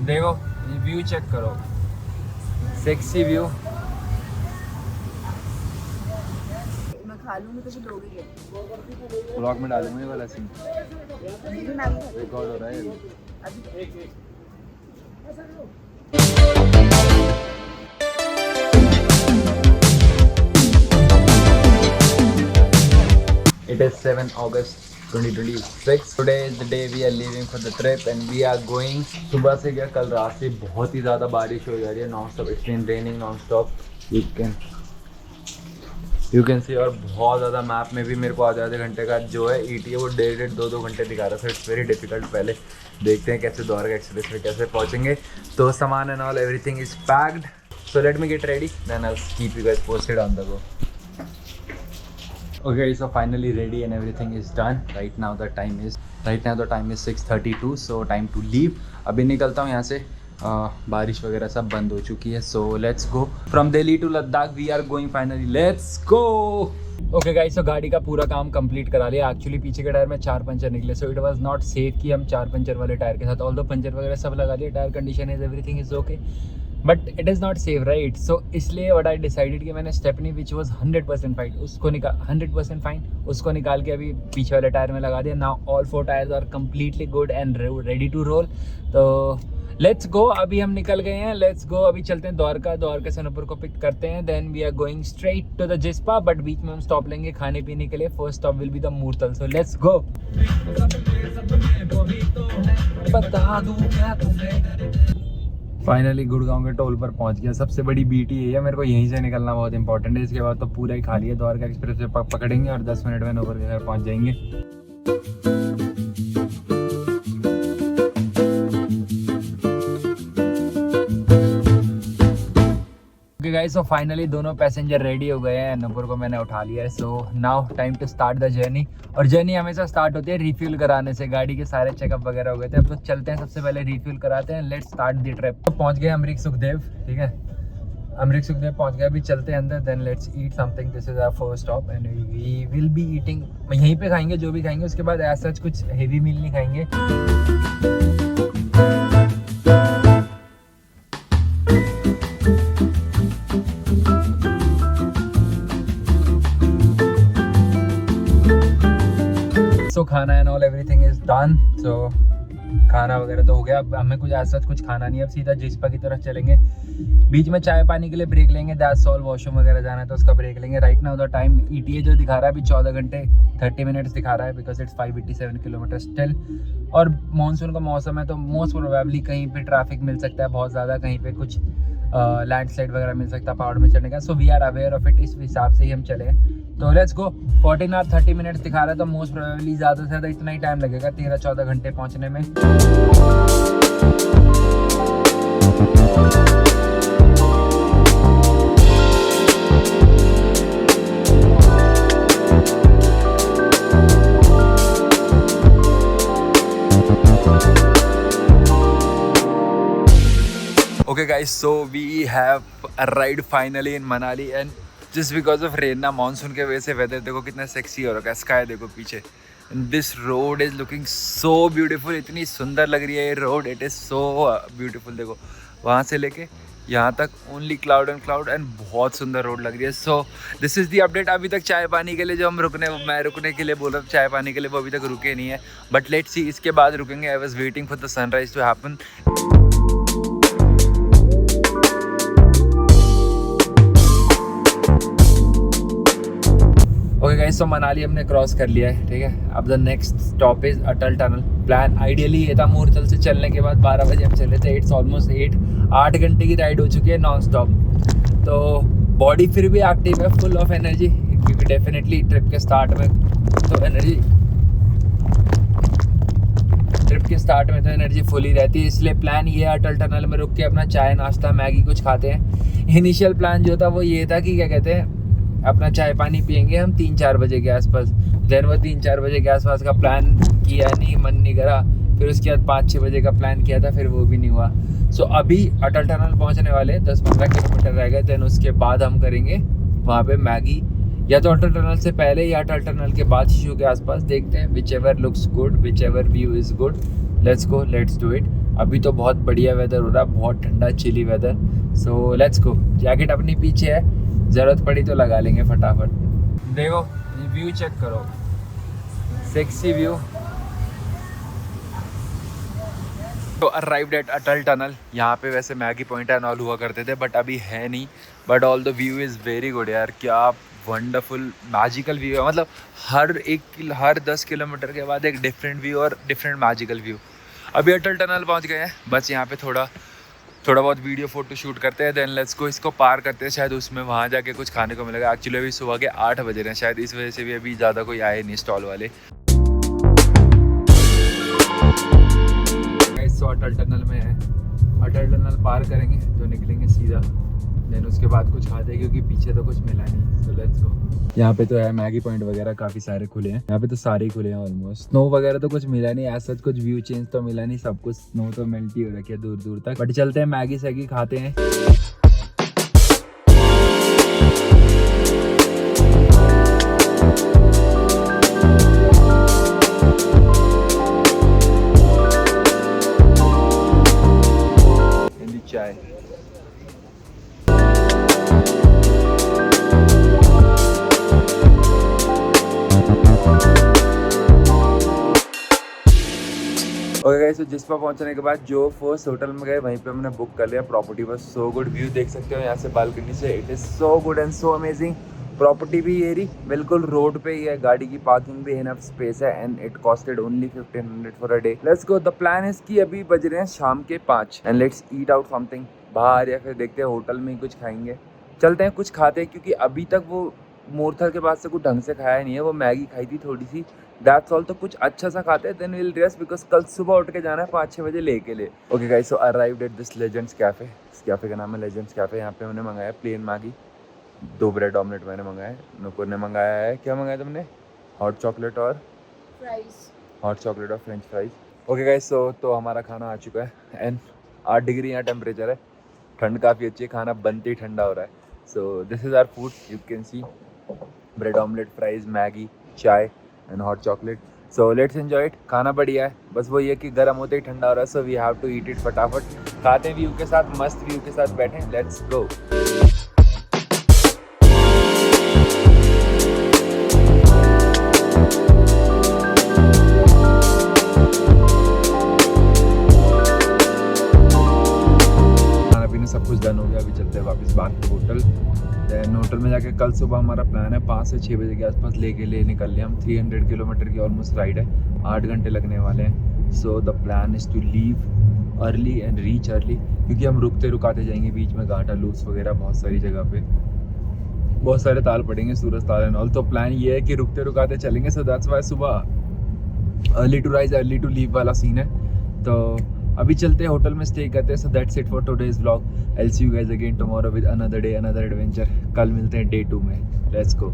देखो view check करो, sexy view. मैं खा लूंगी तो फिर लोगे क्या? ब्लॉग में डालूंगा ये वाला सीन, अभी भी मैगी खा रिकॉर्ड हो रहा है अभी। It is 7 August 2026. Today is the day we are leaving for the trip and we are going. सुबह से क्या, कल रात से बहुत ही ज़्यादा बारिश हो जा रही है non stop. It's been raining non stop. You can see. और बहुत ज़्यादा मैप में भी मेरे को आधे घंटे का जो है ETA वो 1.5-2 घंटे दिखा रहा है. So it's very difficult. पहले देखते हैं कैसे द्वारका एक्सप्रेस में कैसे पहुँचेंगे. तो सामान and all everything is packed. So let me get ready. Then I'll keep you guys posted on the go. Okay, so finally ready and everything is done. Right now the time is 6:32. So time to leave. अभी निकलता हूँ यहाँ से. बारिश वगैरह सब बंद हो चुकी है. So let's go from Delhi to Ladakh. We are going finally. Let's go. Okay guys, so गाड़ी का पूरा काम कंप्लीट करा लिया. एक्चुअली पीछे के टायर में 4 पंचर निकले. So it was not safe कि हम 4 पंचर वाले टायर के साथ, ऑल्दो पंचर वगैरह सब लगा दिए, tyre condition is everything is okay, but it is not safe right. So इसलिए व्हाट आई डिसाइडेड कि मैंने स्टेपनी विच वाज 100% फाइन उसको निकाल के अभी पीछे वाले टायर में लगा दिया. Now all 4 tyres are completely good and ready to roll. तो लेट्स गो. अभी हम निकल गए हैं. Let's go. अभी चलते हैं द्वारका से नुपुर को पिक करते हैं. Then we are going straight to the Jispa, but बीच में हम स्टॉप लेंगे खाने पीने के लिए. First stop will be the Murthal. So let's go. बता दूं क्या तुम्हें. फाइनली गुड़गांव के टोल पर पहुंच गया. सबसे बड़ी बीटी है, मेरे को यहीं से निकलना बहुत इंपॉर्टेंट है. इसके बाद तो पूरा ही खाली है. द्वारका एक्सप्रेस से पकड़ेंगे और 10 मिनट में नुपुर के घर पहुंच जाएंगे. ओके गाइस, सो फाइनली दोनों पैसेंजर रेडी हो गए हैं. नुपुर को मैंने उठा लिया है. So now time to start the journey. और जर्नी हमेशा स्टार्ट होती है रिफ्यूल कराने से. गाड़ी के सारे चेकअप वगैरह हो गए थे. अब तो चलते हैं, सबसे पहले रिफ्यूल कराते हैं. Let's start the trip. तो पहुंच गए अमरीक सुखदेव. ठीक है, अमरीक सुखदेव पहुंच गए. अभी चलते हैं अंदर. Then let's eat something. This is our first stop and we will be eating. यहीं पे खाएंगे जो भी खाएंगे. उसके बाद ऐसा कुछ हेवी मील नहीं खाएंगे. So खाना and all everything is done. So खाना वगैरह तो हो गया. अब हमें कुछ ऐसा कुछ खाना नहीं है. अब सीधा जिस्पा की तरफ चलेंगे. बीच में चाय पानी के लिए ब्रेक लेंगे. That's all. वॉशरूम वगैरह जाना है तो उसका ब्रेक लेंगे. Right now the time ETA जो दिखा रहा है अभी 14 घंटे 30 मिनट्स दिखा रहा है, बिकॉज इट्स 587 किलोमीटर स्टिल. और मानसून का मौसम है तो मोस्ट प्रोबेबली कहीं पे ट्रैफिक मिल सकता है बहुत ज़्यादा, कहीं पे कुछ लैंडस्लाइड वगैरह मिल सकता है पहाड़ में चढ़ने का. So we are aware of it. इस हिसाब से ही हम चले. तो लेट्स गो. 14 और 30 मिनट्स दिखा रहा है तो मोस्ट प्रोबेबली ज़्यादा से ज़्यादा इतना ही टाइम लगेगा, 13-14 घंटे पहुँचने में. Okay guys, so we have arrived finally in Manali and just because of rain ना, मानसून के वजह से वेदर देखो कितना सेक्सी हो रखा है. स्काई देखो पीछे. This road is looking so beautiful. इतनी सुंदर लग रही है ये road. It is so beautiful. देखो वहाँ से लेके यहाँ तक ओनली क्लाउड एंड बहुत सुंदर रोड लग रही है. So this is the update. अभी तक चाय पानी के लिए जो मैं रुकने के लिए बोल रहा हूँ चाय पानी के लिए, वो अभी तक रुके नहीं है. बट लेट्स सी, इसके बाद रुकेंगे. I was waiting for the sunrise to happen. Okay guys, so Manali हमने क्रॉस कर लिया है. ठीक है, अब the next stop is Atal tunnel. Plan ideally ये था मूर्तल से चलने के बाद 12 बजे हम चले थे. इट्स ऑलमोस्ट 8 घंटे की राइड हो चुकी है नॉन स्टॉप. तो बॉडी फिर भी एक्टिव है, फुल ऑफ एनर्जी, क्योंकि डेफिनेटली ट्रिप के स्टार्ट में तो एनर्जी फुल ही रहती है. इसलिए प्लान ये अटल टनल में रुक के अपना चाय नाश्ता मैगी कुछ खाते हैं. इनिशियल प्लान जो था वो ये था कि क्या कहते हैं, अपना चाय पानी पियेंगे हम 3-4 बजे के आसपास. देन वो 3-4 बजे के आसपास का प्लान किया नहीं, मन नहीं करा. फिर उसके बाद 5-6 बजे का प्लान किया था, फिर वो भी नहीं हुआ. सो अभी अटल टनल पहुंचने वाले 10-15 किलोमीटर रह गए. देन उसके बाद हम करेंगे वहाँ पे मैगी, या तो अटल टनल से पहले या अटल टनल के बाद शिशु के आसपास. देखते हैं, which ever looks good, which ever view is good. Let's go, let's do it. अभी तो बहुत बढ़िया वेदर हो रहा है, बहुत ठंडा chilly weather. So let's go. Jacket अपनी पीछे है, ज़रूरत पड़ी तो लगा लेंगे फटाफट। देखो व्यू चेक करो, सेक्सी व्यू। तो अराइव्ड एट अटल टनल। यहाँ पे वैसे मैगी पॉइंट एंड ऑल हुआ करते थे बट अभी है नहीं। But all the view is very good यार, क्या वंडरफुल मैजिकल व्यू है। मतलब हर 10 किलोमीटर के बाद एक डिफरेंट व्यू और डिफरेंट मैजिकल व्यू। अभी अटल टनल पहुँच गए हैं, बस यहाँ पे थोड़ा बहुत वीडियो फोटो शूट करते हैं, देन लेट्स गो। इसको पार करते हैं, शायद उसमें वहाँ जाके कुछ खाने को मिलेगा। एक्चुअली अभी सुबह के 8 बज रहे हैं, शायद इस वजह से भी अभी ज़्यादा कोई आए नहीं स्टॉल वाले। सो अटल टनल में है, अटल टनल पार करेंगे तो निकलेंगे सीधा, देन उसके बाद कुछ खाते हैं क्योंकि पीछे तो कुछ मिला नहीं। सो लेट्स गो। यहाँ पे तो है मैगी पॉइंट वगैरह काफ़ी सारे खुले हैं, यहाँ पे तो सारे ही खुले हैं ऑलमोस्ट। स्नो वगैरह तो कुछ मिला नहीं, ऐसा कुछ व्यू चेंज तो मिला नहीं, सब कुछ स्नो तो मेल्ट ही हो रखी है दूर दूर तक। बट चलते हैं मैगी सैगी खाते हैं। चाय ओके गाइस, तो जिस्पा पहुंचने के बाद जो फर्स्ट होटल में गए वहीं पे हमने बुक कर लिया। प्रॉपर्टी बस सो गुड, व्यू देख सकते हो यहाँ से बालकनी से, it is so good and so amazing. Property भी ये रही बिल्कुल रोड पे ही है, गाड़ी की पार्किंग भी इनफ स्पेस है and it costed only 1500 for a day. Let's go. The plan is कि अभी बज रहे हैं शाम के 5 and let's eat out something बाहर, या फिर देखते हैं होटल में ही कुछ खाएंगे। चलते हैं कुछ खाते हैं, क्योंकि अभी तक वो मोरथल के पास से कुछ ढंग से खाया नहीं है। वो मैगी खाई थी थोड़ी सी, दैट्स ऑल। तो कुछ अच्छा सा खाते हैं, देन विल रेस्ट, बिकॉज कल सुबह उठ के जाना है 5-6 बजे लेके लिए। Okay guys, so arrived at this legends cafe. इस कैफे का नाम है लेजेंड्स कैफे। यहाँ पे हमने मंगाया प्लेन मैगी, 2 ब्रेड ऑमलेट मैंने मंगाया है, नुपुर ने मंगाया है, क्या मंगाया तुमने? हॉट चॉकलेट और फ्राइज। हॉट चॉकलेट और फ्रेंच फ्राइज। ओके गाइस, सो तो हमारा खाना आ चुका है एंड 8 डिग्री यहाँ टेम्परेचर है, ठंड काफ़ी अच्छी है, खाना बनते ही ठंडा हो रहा है। So this is our food, you can see bread omelette, fries, Maggi, chai and hot chocolate. So let's enjoy it. खाना बढ़िया है, बस वो ये कि गर्म होते ही ठंडा हो रहा है, so we have to eat it फटाफट। खाते हैं व्यू के साथ, मस्त व्यू के साथ बैठें। Let's go. सब कुछ डन हो गया, अभी चलते हैं वापस बाहर के होटल। देन होटल में जाके कल सुबह हमारा प्लान है 5 से 6 बजे के आसपास ले निकल ले हम। 300 किलोमीटर की ऑलमोस्ट राइड है, 8 घंटे लगने वाले हैं। So the plan is to leave early and reach early, क्योंकि हम रुकते रुकाते जाएंगे, बीच में घाटा लूप्स वगैरह बहुत सारी जगह पे, बहुत सारे ताल पड़ेंगे, सूरज ताल एंड ऑल। तो प्लान ये है कि रुकते रुकाते चलेंगे। सो दैट्स वाई सुबह early to rise early to leave वाला सीन है। तो अभी चलते हैं होटल में स्टे करते हैं। So that's it for today's vlog. I will see you guys again tomorrow with another day, another adventure. कल मिलते हैं डे 2 में। Let's go.